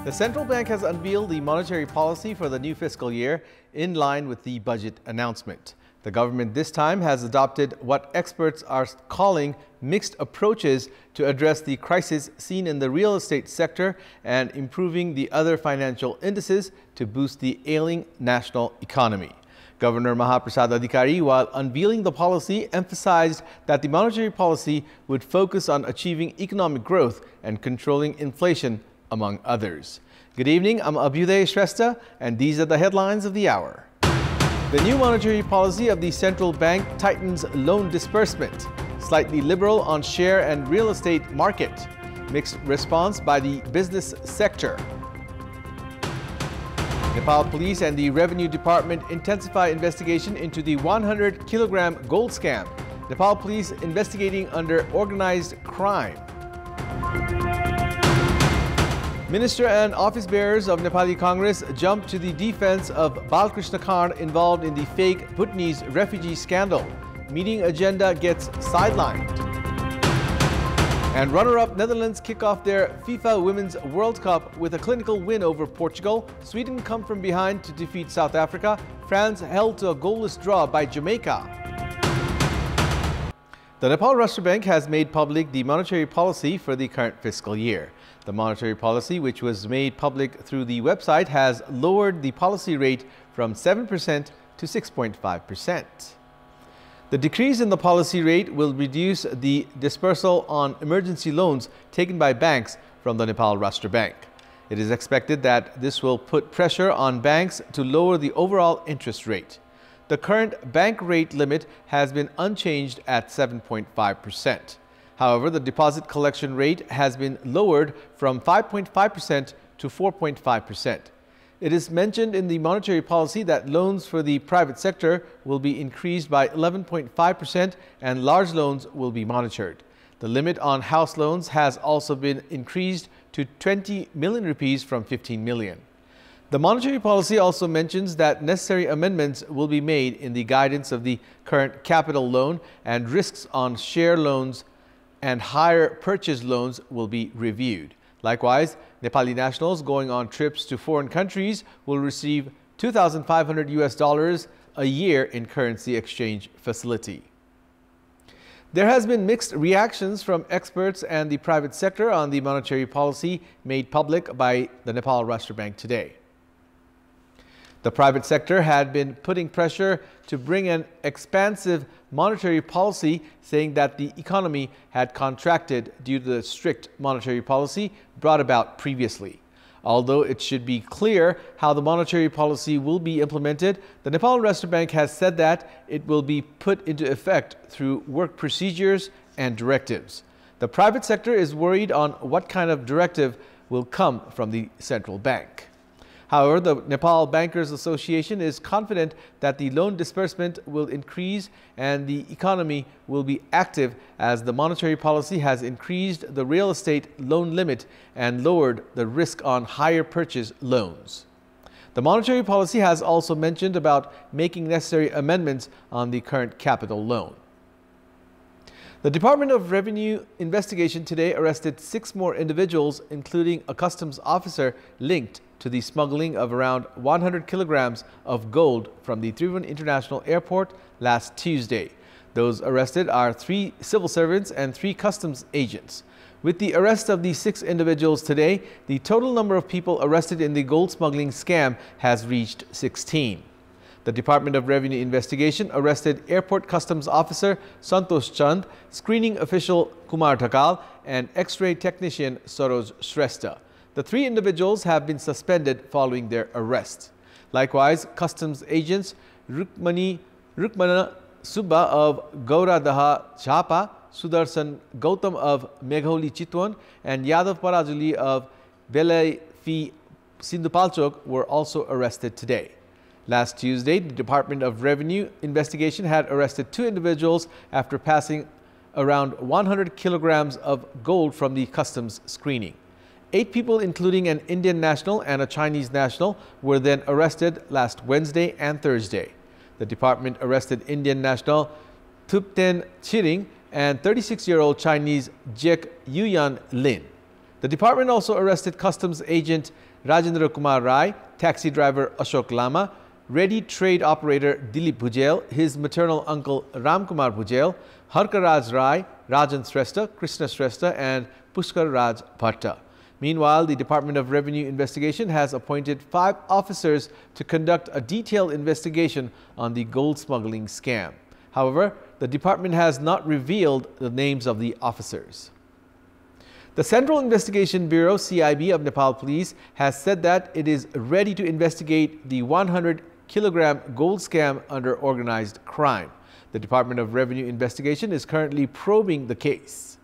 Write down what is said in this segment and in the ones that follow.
The central bank has unveiled the monetary policy for the new fiscal year in line with the budget announcement. The government this time has adopted what experts are calling mixed approaches to address the crisis seen in the real estate sector and improving the other financial indices to boost the ailing national economy. Governor Mahaprasad Adhikari, while unveiling the policy, emphasized that the monetary policy would focus on achieving economic growth and controlling inflation, among others. Good evening, I'm Abhyuday Shrestha, and these are the headlines of the hour. The new monetary policy of the central bank tightens loan disbursement, slightly liberal on share and real estate market, mixed response by the business sector. Nepal Police and the Revenue Department intensify investigation into the 100-kilogram gold scam. Nepal Police investigating under organized crime. Minister and office bearers of Nepali Congress jumped to the defense of Balkrishna Khan involved in the fake Bhutanese refugee scandal. Meeting agenda gets sidelined. And runner-up Netherlands kick off their FIFA Women's World Cup with a clinical win over Portugal. Sweden come from behind to defeat South Africa. France held to a goalless draw by Jamaica. The Nepal Rashtra Bank has made public the monetary policy for the current fiscal year. The monetary policy, which was made public through the website, has lowered the policy rate from 7% to 6.5%. The decrease in the policy rate will reduce the dispersal on emergency loans taken by banks from the Nepal Rashtra Bank. It is expected that this will put pressure on banks to lower the overall interest rate. The current bank rate limit has been unchanged at 7.5%. However, the deposit collection rate has been lowered from 5.5% to 4.5%. It is mentioned in the monetary policy that loans for the private sector will be increased by 11.5% and large loans will be monitored. The limit on house loans has also been increased to 20 million rupees from 15 million. The monetary policy also mentions that necessary amendments will be made in the guidance of the current capital loan, and risks on share loans and higher purchase loans will be reviewed. Likewise, Nepali nationals going on trips to foreign countries will receive $2,500 a year in currency exchange facility. There has been mixed reactions from experts and the private sector on the monetary policy made public by the Nepal Rashtra Bank today. The private sector had been putting pressure to bring an expansive monetary policy, saying that the economy had contracted due to the strict monetary policy brought about previously. Although it should be clear how the monetary policy will be implemented, the Nepal Rashtra Bank has said that it will be put into effect through work procedures and directives. The private sector is worried on what kind of directive will come from the central bank. However, the Nepal Bankers Association is confident that the loan disbursement will increase and the economy will be active, as the monetary policy has increased the real estate loan limit and lowered the risk on higher purchase loans. The monetary policy has also mentioned about making necessary amendments on the current capital loan. The Department of Revenue investigation today arrested 6 more individuals, including a customs officer linked to the smuggling of around 100 kilograms of gold from the Tribhuvan International Airport last Tuesday. Those arrested are 3 civil servants and 3 customs agents. With the arrest of the 6 individuals today, the total number of people arrested in the gold smuggling scam has reached 16. The Department of Revenue investigation arrested Airport Customs Officer Santosh Chand, screening official Kumar Thakal, and X-ray technician Saroj Shrestha. The 3 individuals have been suspended following their arrest. Likewise, customs agents Rukmana Subba of Gauradaha Chhapa, Sudarshan Gautam of Meghauli Chitwan, and Yadav Parajuli of Belai Fi Sindhupalchok were also arrested today. Last Tuesday, the Department of Revenue investigation had arrested 2 individuals after passing around 100 kilograms of gold from the customs screening. 8 people, including an Indian national and a Chinese national, were then arrested last Wednesday and Thursday. The department arrested Indian national Thupten Chiring and 36-year-old Chinese Jek Yuyan Lin. The department also arrested customs agent Rajendra Kumar Rai, taxi driver Ashok Lama, ready trade operator Dilip Bhujel, his maternal uncle Ram Kumar Bhujel, Harkaraj Rai, Rajan Shrestha, Krishna Shrestha and Pushkar Raj Bhatta. Meanwhile, the Department of Revenue Investigation has appointed 5 officers to conduct a detailed investigation on the gold smuggling scam. However, the department has not revealed the names of the officers. The Central Investigation Bureau (CIB) of Nepal Police has said that it is ready to investigate the 100-kilogram gold scam under organized crime. The Department of Revenue Investigation is currently probing the case.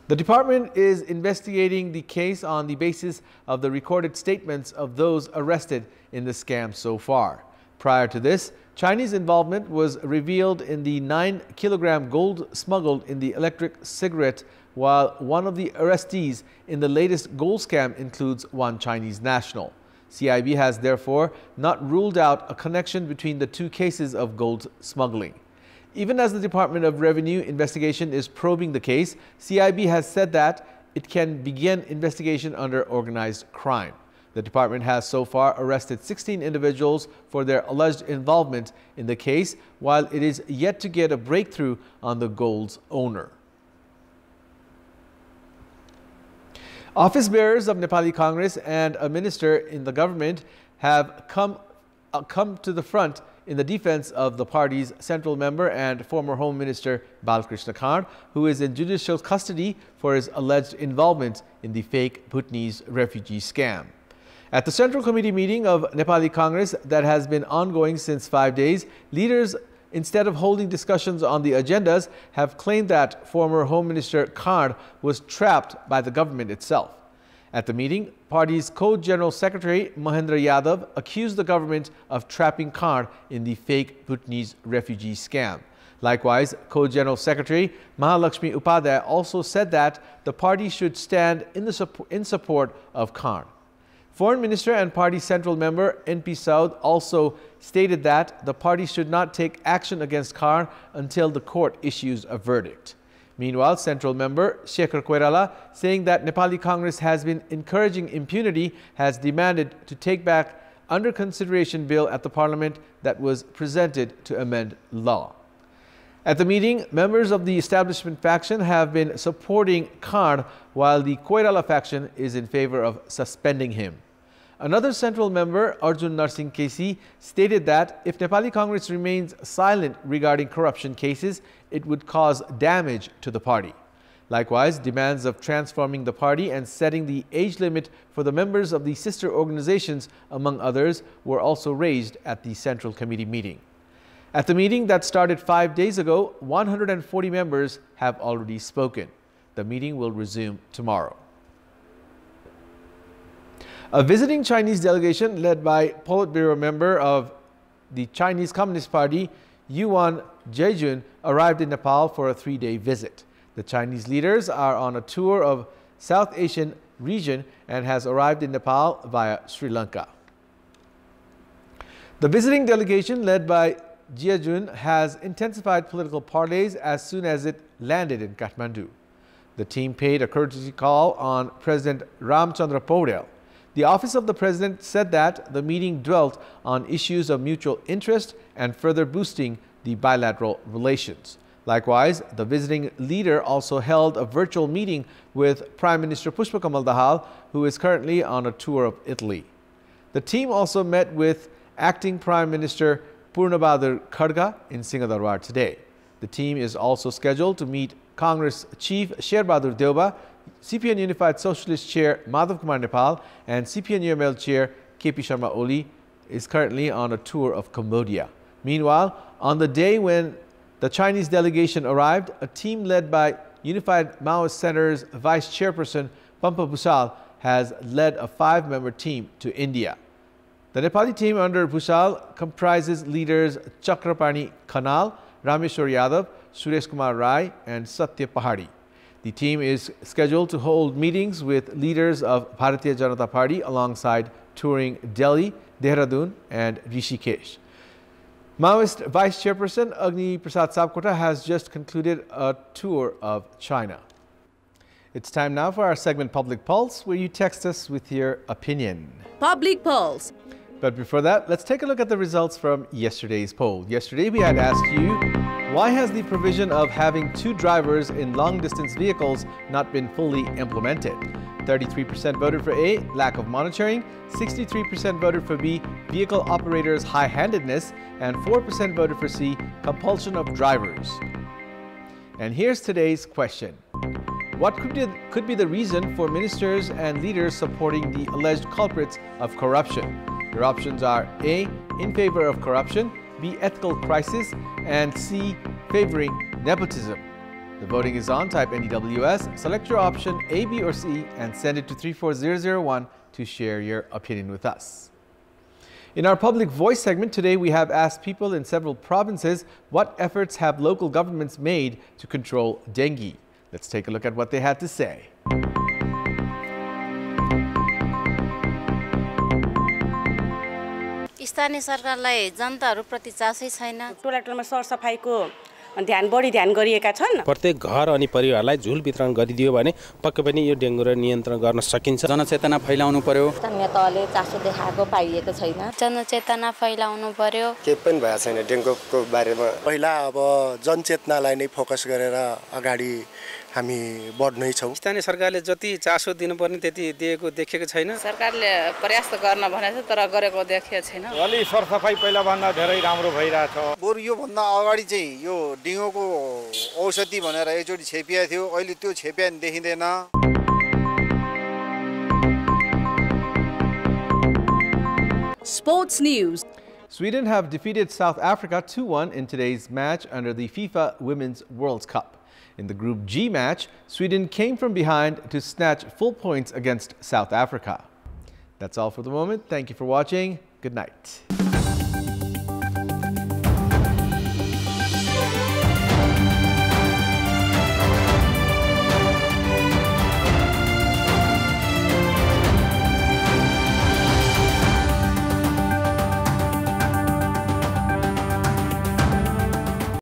The department is investigating the case on the basis of the recorded statements of those arrested in the scam so far. Prior to this, Chinese involvement was revealed in the 9-kilogram gold smuggled in the electric cigarette, while one of the arrestees in the latest gold scam includes one Chinese national. CIB has therefore not ruled out a connection between the 2 cases of gold smuggling. Even as the Department of Revenue Investigation is probing the case, CIB has said that it can begin investigation under organized crime. The department has so far arrested 16 individuals for their alleged involvement in the case, while it is yet to get a breakthrough on the gold's owner. Office bearers of Nepali Congress and a minister in the government have come to the front in the defense of the party's central member and former Home Minister Balkrishna Khand, who is in judicial custody for his alleged involvement in the fake Bhutanese refugee scam. At the Central Committee meeting of Nepali Congress that has been ongoing since 5 days, leaders, instead of holding discussions on the agendas, have claimed that former Home Minister Khand was trapped by the government itself. At the meeting, party's co-general secretary Mahendra Yadav accused the government of trapping Khand in the fake Bhutanese refugee scam. Likewise, co-general secretary Mahalakshmi Upadhyay also said that the party should stand in support of Khand. Foreign Minister and party central member N.P. Saud also stated that the party should not take action against Khand until the court issues a verdict. Meanwhile, central member Shekhar Koirala, saying that Nepali Congress has been encouraging impunity, has demanded to take back under consideration bill at the parliament that was presented to amend law. At the meeting, members of the establishment faction have been supporting Khand, while the Koirala faction is in favor of suspending him. Another central member, Arjun Narsingh Kesi, stated that if Nepali Congress remains silent regarding corruption cases, it would cause damage to the party. Likewise, demands of transforming the party and setting the age limit for the members of the sister organizations, among others, were also raised at the Central Committee meeting. At the meeting that started 5 days ago, 140 members have already spoken. The meeting will resume tomorrow. A visiting Chinese delegation led by Politburo member of the Chinese Communist Party, Yuan Zhaijun, arrived in Nepal for a 3-day visit. The Chinese leaders are on a tour of South Asian region and has arrived in Nepal via Sri Lanka. The visiting delegation led by Zhaijun has intensified political parleys as soon as it landed in Kathmandu. The team paid a courtesy call on President Ramchandra Paurel. The Office of the President said that the meeting dwelt on issues of mutual interest and further boosting the bilateral relations. Likewise, the visiting leader also held a virtual meeting with Prime Minister Pushpa Kamal Dahal, who is currently on a tour of Italy. The team also met with Acting Prime Minister Purnabahadur Khadga in Singhdarbar today. The team is also scheduled to meet Congress Chief Sherbahadur Deuba, CPN Unified Socialist Chair Madhav Kumar Nepal, and CPN UML Chair KP Sharma Oli is currently on a tour of Cambodia. Meanwhile, on the day when the Chinese delegation arrived, a team led by Unified Maoist Center's Vice Chairperson Pampa Bhusal has led a 5-member team to India. The Nepali team under Bhusal comprises leaders Chakrapani Khanal, Rameshwar Yadav, Suresh Kumar Rai, and Satya Pahari. The team is scheduled to hold meetings with leaders of Bharatiya Janata Party alongside touring Delhi, Dehradun, and Rishikesh. Maoist Vice Chairperson Agni Prasad Sapkota has just concluded a tour of China. It's time now for our segment Public Pulse, where you text us with your opinion. Public Pulse. But before that, let's take a look at the results from yesterday's poll. Yesterday we had asked you, why has the provision of having 2 drivers in long-distance vehicles not been fully implemented? 33% voted for A, lack of monitoring, 63% voted for B, vehicle operators' high-handedness, and 4% voted for C, compulsion of drivers. And here's today's question. What could be the reason for ministers and leaders supporting the alleged culprits of corruption? Your options are A, in favor of corruption, B, ethical crisis, and C, favoring nepotism. The voting is on. Type NEWS, select your option A, B, or C, and send it to 34001 to share your opinion with us. In our Public Voice segment today, we have asked people in several provinces what efforts have local governments made to control dengue. Let's take a look at what they had to say. स्थानीय सरकारलाई जनताहरुप्रति चासै छैन टोला-टोलामा सरसफाइको बढी ध्यान गरिएका छन् प्रत्येक घर अनि परिवारलाई झुल वितरण गरिदियो भने पक्कै पनि यो डेंगु र नियन्त्रण गर्न सकिन्छ जनचेतना फैलाउनु पर्यो स्थानीय तहले चासो देखाएको पाइएको छैन जनचेतना फैलाउनु पर्यो के पनि भएको छैन डेंगुको बारेमा पहिला अब जनचेतनालाई नै फोकस गरेर अगाडि हामी बढ्नै छौं स्थानीय सरकारले जति चासो दिनुपर्ने त्यति दिएको देखेको छैन सरकारले प्रयास गर्न भनेछ तर गरेको देखेको छैन अलि सरसफाई पहिला भन्दा धेरै राम्रो भइराछ बरु यो भन्दा अगाडि चाहिँ यो डेंगुको औषधि भनेर एकचोटी छेपिया थियो अहिले त्यो छेपिया देखिदैन Sports News. Sweden have defeated South Africa 2-1 in today's match under the FIFA Women's World Cup. In the Group G match, Sweden came from behind to snatch full points against South Africa. That's all for the moment. Thank you for watching. Good night.